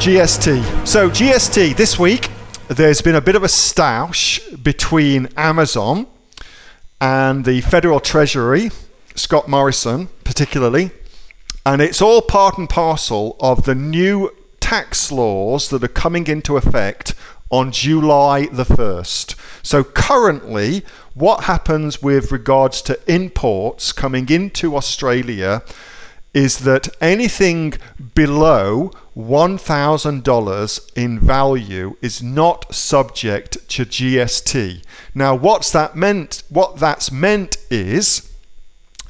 GST. So GST, this week, there's been a bit of a stoush between Amazon and the Federal Treasury, Scott Morrison particularly, and it's all part and parcel of the new tax laws that are coming into effect on July the 1st. So currently, what happens with regards to imports coming into Australia is that anything below $1,000 in value is not subject to GST. Now, what that's meant is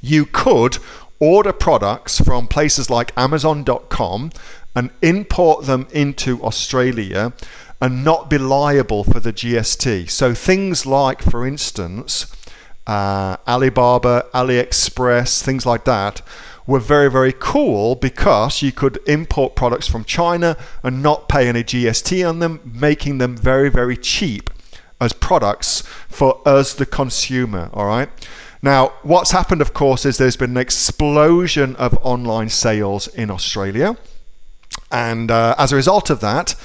you could order products from places like Amazon.com and import them into Australia and not be liable for the GST. So things like, for instance, Alibaba, AliExpress, things like that, were very, very cool because you could import products from China and not pay any GST on them, making them very, very cheap as products for us, the consumer, all right? Now, what's happened, of course, is there's been an explosion of online sales in Australia. And as a result of that,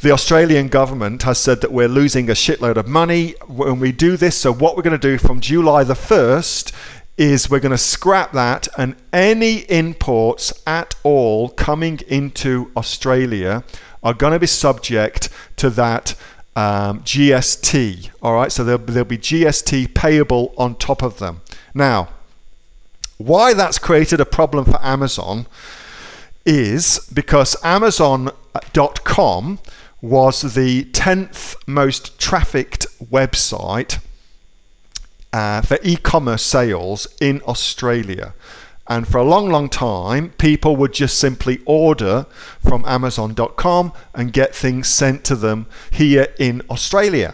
the Australian government has said that we're losing a shitload of money when we do this. So what we're going to do from July the 1st is we're going to scrap that, and any imports at all coming into Australia are going to be subject to that GST. All right, so there'll be GST payable on top of them. Now, why that's created a problem for Amazon is because Amazon.com was the 10th most trafficked website for e-commerce sales in Australia. And for a long, long time, people would just simply order from Amazon.com and get things sent to them here in Australia.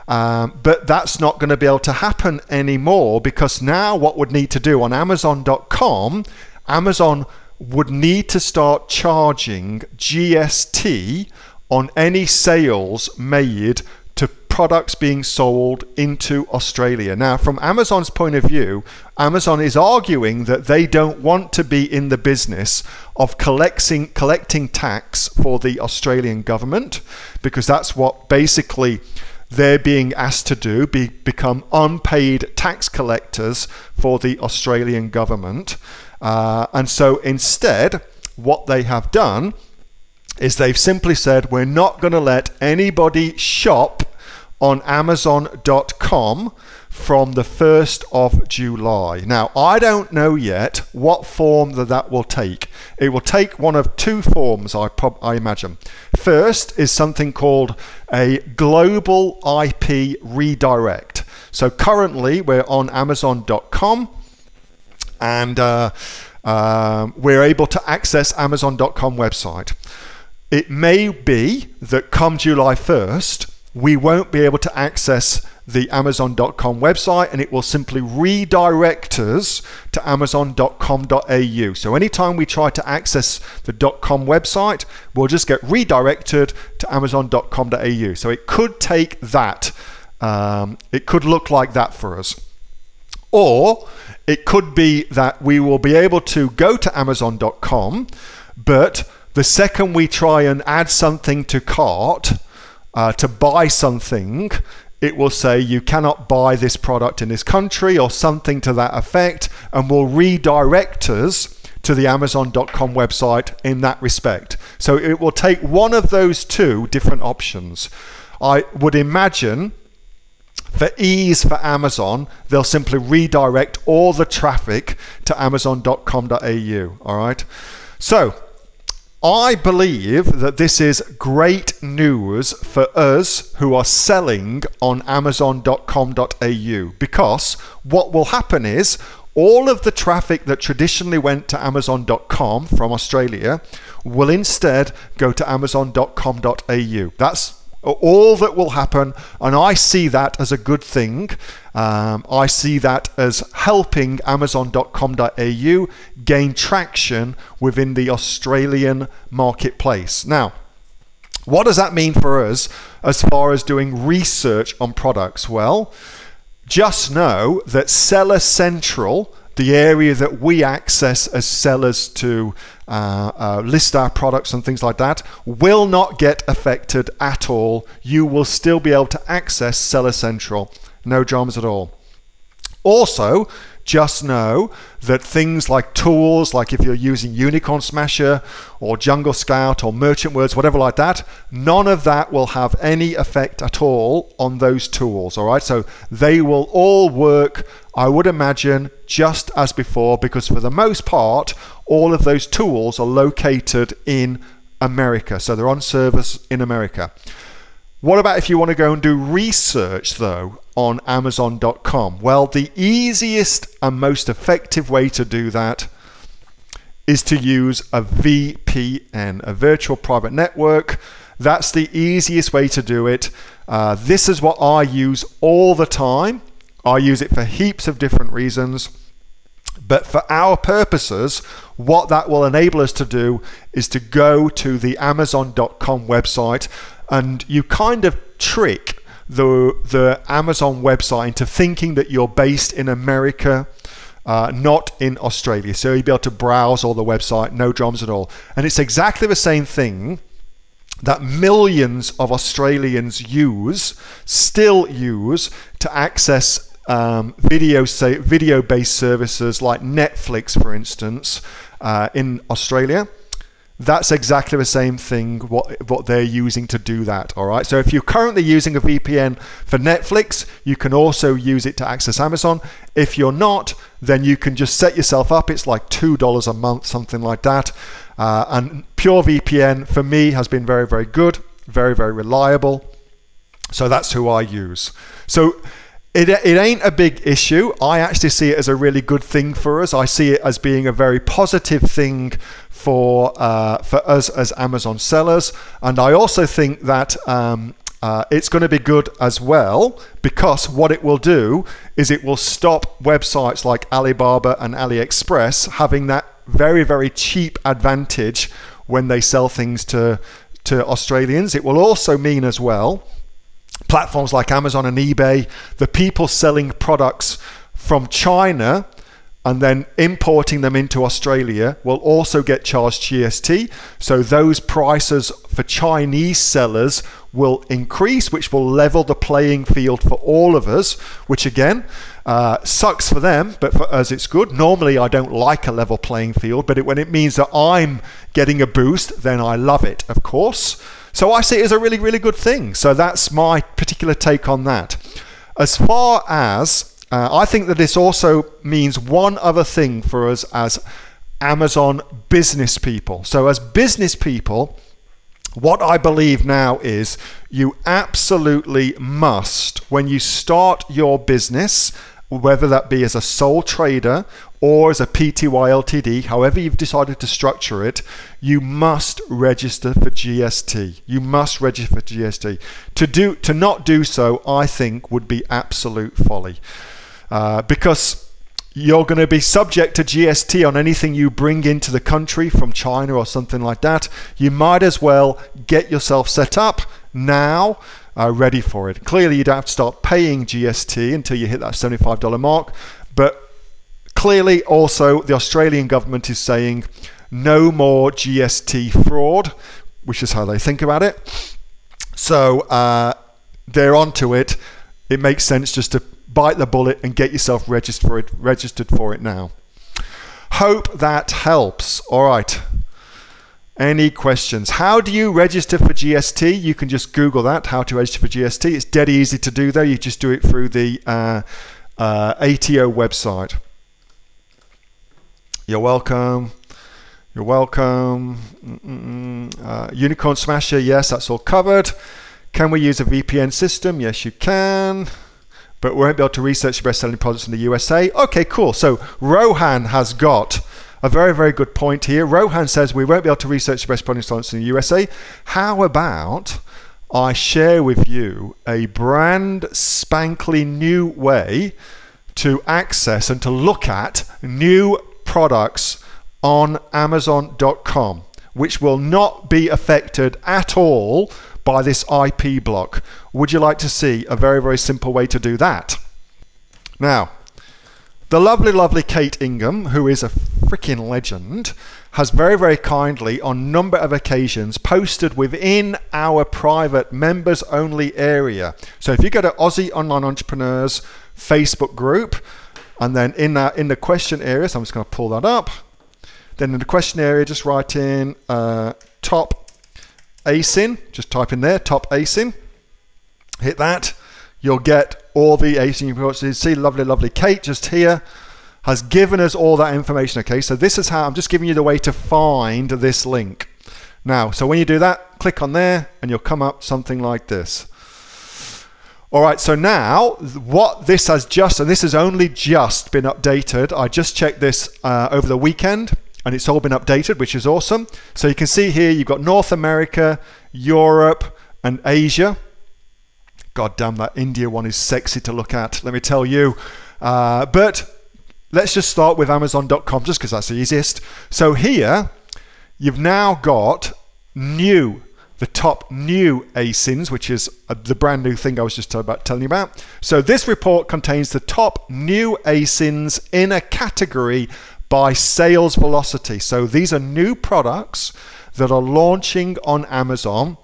But that's not going to be able to happen anymore, because now what would need to do on Amazon.com, Amazon would need to start charging GST on any sales made to products being sold into Australia. Now, from Amazon's point of view, Amazon is arguing that they don't want to be in the business of collecting tax for the Australian government, because that's what basically they're being asked to do, become unpaid tax collectors for the Australian government. And so instead, what they have done is they've simply said, we're not going to let anybody shop on Amazon.com from the 1st of July. Now, I don't know yet what form that will take. It will take one of two forms, I imagine. First is something called a global IP redirect. So currently we're on Amazon.com, and we're able to access Amazon.com website. It may be that come July 1st, we won't be able to access the Amazon.com website, and it will simply redirect us to Amazon.com.au. So anytime we try to access the .com website, we'll just get redirected to Amazon.com.au. So it could take that. It could look like that for us. Or it could be that we will be able to go to Amazon.com, but the second we try and add something to cart, to buy something, it will say you cannot buy this product in this country or something to that effect, and will redirect us to the Amazon.com website in that respect. So it will take one of those two different options. I would imagine for ease for Amazon, they'll simply redirect all the traffic to Amazon.com.au. All right. So I believe that this is great news for us who are selling on Amazon.com.au, because what will happen is all of the traffic that traditionally went to Amazon.com from Australia will instead go to Amazon.com.au. That's all that will happen, and I see that as a good thing. I see that as helping Amazon.com.au gain traction within the Australian marketplace. Now, what does that mean for us as far as doing research on products? Well, just know that Seller Central the area that we access as sellers to list our products and things like that, will not get affected at all. You will still be able to access Seller Central. No dramas at all. Also, just know that things like tools, like if you're using Unicorn Smasher or Jungle Scout or Merchant Words, whatever like that, none of that will have any effect at all on those tools, all right? So they will all work, I would imagine, just as before, because for the most part, all of those tools are located in America. So they're on servers in America. What about if you want to go and do research, though, on Amazon.com? Well, the easiest and most effective way to do that is to use a VPN, a virtual private network. That's the easiest way to do it. This is what I use all the time. I use it for heaps of different reasons. But for our purposes, what that will enable us to do is to go to the Amazon.com website, and you kind of trick the Amazon website into thinking that you're based in America, not in Australia. So you'll be able to browse all the website, no dramas at all. And it's exactly the same thing that millions of Australians still use to access video-based services like Netflix, for instance, in Australia. That's exactly the same thing what they're using to do that, all right? So if you're currently using a VPN for Netflix, you can also use it to access Amazon. If you're not, then you can just set yourself up. It's like $2 a month, something like that. And Pure VPN, for me, has been very, very good, very, very reliable. So that's who I use. So it ain't a big issue. I actually see it as a really good thing for us. I see it as being a very positive thing for us as Amazon sellers. And I also think that it's going to be good as well, because what it will do is it will stop websites like Alibaba and AliExpress having that very, very cheap advantage when they sell things to Australians. It will also mean as well, platforms like Amazon and eBay, the people selling products from China and then importing them into Australia will also get charged GST. So those prices for Chinese sellers will increase, which will level the playing field for all of us, which again, sucks for them, but for us it's good. Normally I don't like a level playing field, but when it means that I'm getting a boost, then I love it, of course. So I see it as a really, really good thing. So that's my particular take on that. As far as, I think that this also means one other thing for us as Amazon business people. So as business people, what I believe now is you absolutely must, when you start your business, whether that be as a sole trader or as a PTY Ltd, however you've decided to structure it, you must register for GST. You must register for GST. To not do so, I think, would be absolute folly. Because you're going to be subject to GST on anything you bring into the country from China or something like that. You might as well get yourself set up now, ready for it. Clearly, you don't have to start paying GST until you hit that $75 mark. But clearly, also, the Australian government is saying no more GST fraud, which is how they think about it. So they're onto it. It makes sense just to bite the bullet and get yourself registered for it now. Hope that helps. All right. Any questions? How do you register for GST? You can just Google that, how to register for GST. It's dead easy to do though. You just do it through the ATO website. You're welcome. You're welcome. Unicorn Smasher, yes, that's all covered. Can we use a VPN system? Yes, you can. But we won't be able to research the best-selling products in the USA. Okay, cool. So Rohan has got a very, very good point here. Rohan says we won't be able to research the best products in the USA. How about I share with you a brand spankly new way to access and to look at new products on Amazon.com, which will not be affected at all by this IP block. Would you like to see a very, very simple way to do that? Now, the lovely, lovely Kate Ingham, who is a freaking legend, has very, very kindly, on a number of occasions, posted within our private members-only area. So if you go to Aussie Online Entrepreneurs Facebook group, and then in the question area, so I'm just going to pull that up. Then in the question area, just write in top ASIN. Just type in there, top ASIN. Hit that. You'll get all the ASIN reports. You see lovely, lovely Kate just here has given us all that information. Okay, so this is how I'm just giving you the way to find this link. Now, so when you do that, click on there and you'll come up something like this. All right, so now what this has just, and this has only just been updated. I just checked this over the weekend and it's all been updated, which is awesome. So you can see here, you've got North America, Europe, and Asia. God damn, that India one is sexy to look at, let me tell you. But let's just start with Amazon.com, just because that's the easiest. So here, you've now got the top new ASINs, which is the brand new thing I was just telling you about. So this report contains the top new ASINs in a category by sales velocity. So these are new products that are launching on Amazon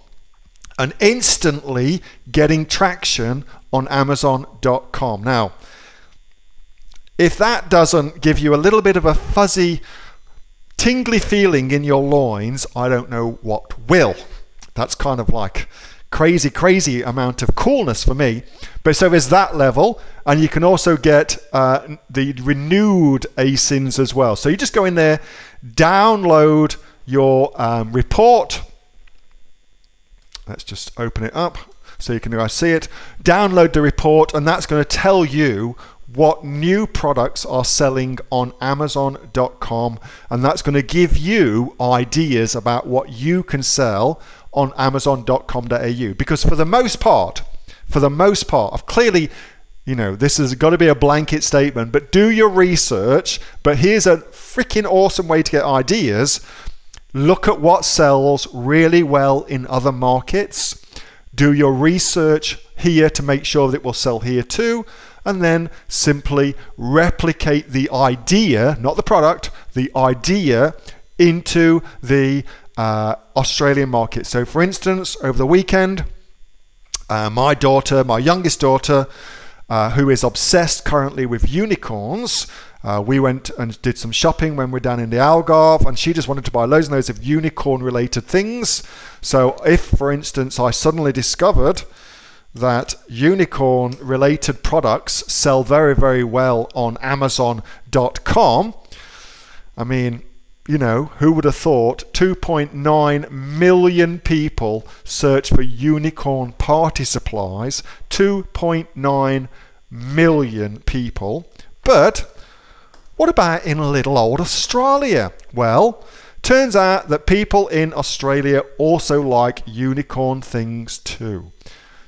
and instantly getting traction on Amazon.com. Now, if that doesn't give you a little bit of a fuzzy, tingly feeling in your loins, I don't know what will. That's kind of like crazy, crazy amount of coolness for me. But so there's that level, and you can also get the renewed ASINs as well. So you just go in there, download your report. Let's just open it up so you can guys see it. Download the report, and that's going to tell you what new products are selling on Amazon.com, and that's going to give you ideas about what you can sell on Amazon.com.au. Because for the most part, I've clearly, you know, this has got to be a blanket statement, but do your research. But here's a freaking awesome way to get ideas. Look at what sells really well in other markets. Do your research here to make sure that it will sell here too. And then simply replicate the idea, not the product, the idea into the Australian market. So for instance, over the weekend, my youngest daughter, who is obsessed currently with unicorns, we went and did some shopping when we were down in the Algarve, and she just wanted to buy loads and loads of unicorn related things. So if, for instance, I suddenly discovered that unicorn related products sell very, very well on Amazon.com, I mean, you know, who would have thought 2.9 million people search for unicorn party supplies? 2.9 million people. But what about in little old Australia? Well, turns out that people in Australia also like unicorn things too.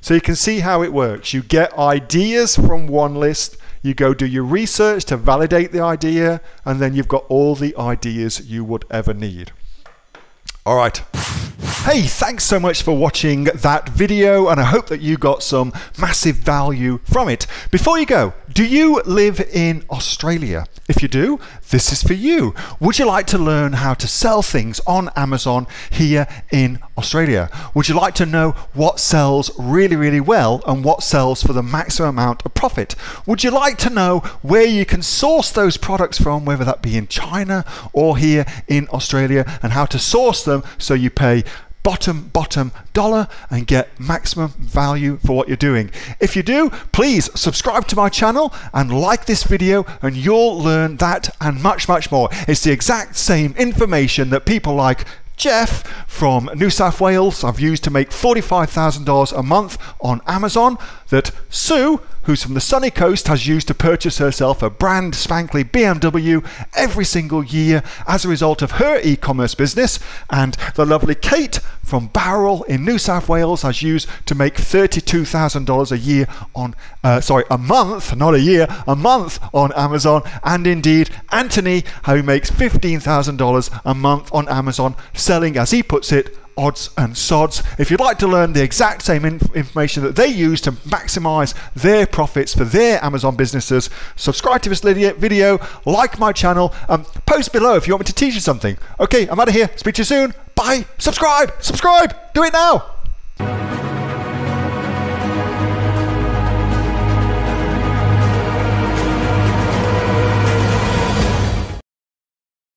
So you can see how it works. You get ideas from one list, you go do your research to validate the idea, and then you've got all the ideas you would ever need. All right. Hey, thanks so much for watching that video, and I hope that you got some massive value from it. Before you go, do you live in Australia? If you do, this is for you. Would you like to learn how to sell things on Amazon here in Australia? Would you like to know what sells really, really well and what sells for the maximum amount of profit? Would you like to know where you can source those products from, whether that be in China or here in Australia, and how to source them so you pay bottom dollar and get maximum value for what you're doing? If you do, please subscribe to my channel and like this video, and you'll learn that and much more. It's the exact same information that people like Jeff from New South Wales have used to make $45,000 a month on Amazon, that Sue, who's from the sunny coast, has used to purchase herself a brand spankly BMW every single year as a result of her e-commerce business, and the lovely Kate from Bowral in New South Wales has used to make $32,000 a year on, a month, not a year, a month on Amazon, and indeed Anthony, who makes $15,000 a month on Amazon, selling, as he puts it, odds and sods. If you'd like to learn the exact same information that they use to maximize their profits for their Amazon businesses, subscribe to this video, like my channel, post below if you want me to teach you something. Okay, I'm out of here. Speak to you soon. Bye. Subscribe. Do it now.